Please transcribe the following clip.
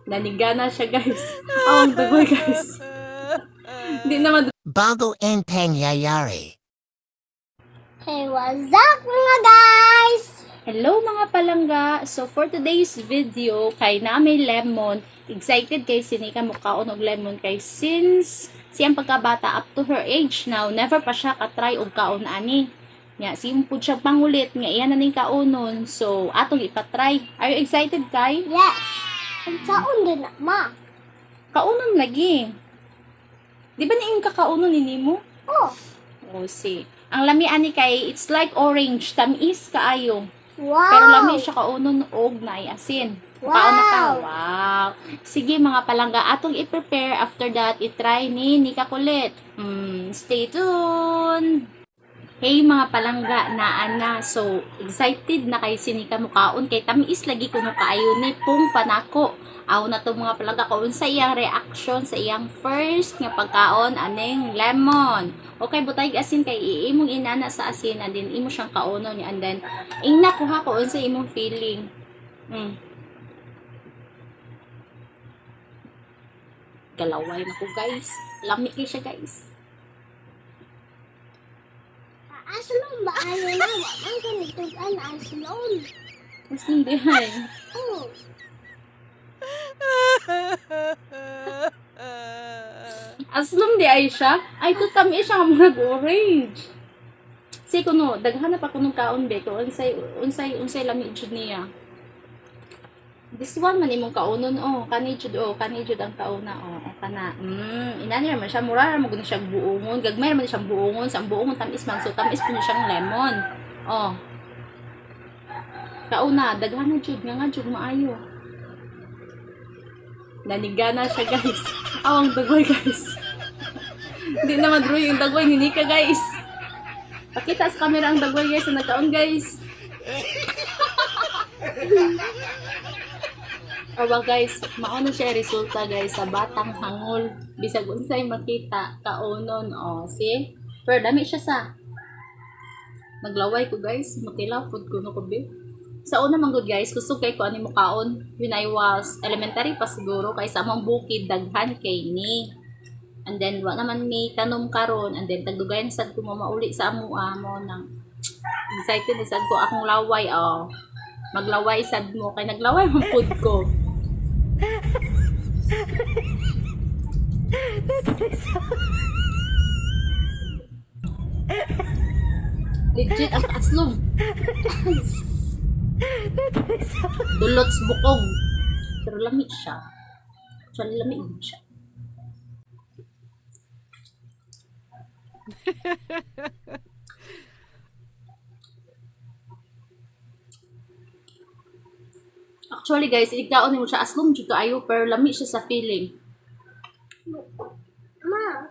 Nanigana siya, guys. Awang dagoy, guys. Hindi naman. Bago ang pangyayari. Hey, what's up mga guys? Hello mga palangga. So for today's video, kay namin lemon. Excited kay sinika mukhaon og lemon kay since siyang pagkabata up to her age now, never pa siya katry og kaon ani. Nya simpod siya pangulit nga iyan na ning kaonon. So atong ipatry. Are you excited kay? Yes. Ang saon din na, ma. Kaonon lagi. Di ba niing kakaunon nimo? Oh, O si. Ang lami ani kay it's like orange, tamis kaayo. wow. Pero lami siya kaunon og naay asin. Wow. Kaon na ka. Wow. Sige mga palangga, atong i-prepare after that i-try ni Kakulit. Stay tuned. Hey mga palangga na ana. So excited na kay sinika mukaon kay tamis lagi kuno kaayo ni pong panako. Aw na to mga palangga kung sa iyang reaction sa iyang first nga pagkaon aning lemon. Okay, butay asin kay iimong inana sa asin and then imo siyang kaonon ni and then ingna kuha ko sa imong feeling. Galaway na ko guys. Lami kay siya guys. Aslong ba ayo na? Ang ganitugan aslong. Mas hindi hay. Oh, Aslom di ay siya. Ay to tamis siya nga murag orange. Si kuno daghan na pa kuno kaon be ko unsay lami jud niya. This one man imong kaonon kani jud ang kauna kana. Inani man siya mura ra mo gud siya buongon, gagmay man siya buongon, sa buongon tamis man so tamis po siyang lemon. Kauna daghan na jud nga jud maayo. Nanigana siya guys. Awang dagoy guys. Hindi na madroy yung dagoy ni Nika guys. Pakita sa camera ang dagoy guys na nagkaon guys. Awa guys, mauna siya resulta guys sa batang hangol. Bisag unsay makita kaonon see. Pero dami siya sa. Naglaway ko guys, makilapod ko no ko be. Sa una man good guys, gusto kay ko ani mo kaon when I was elementary pa siguro kay sa among bukid daghan kay ni. And then wa naman may tanom karon and then tagdugayan sad ko mauli sa amo mo nang excited na sad ko akong laway maglaway sad mo kay naglaway man pud ko. Legit ang aslom. Dulots bukog. Pero lami siya. Actually, lami din siya. Actually guys, iligdaon mo siya aslom jud kaayo pero lami siya sa feeling. ma.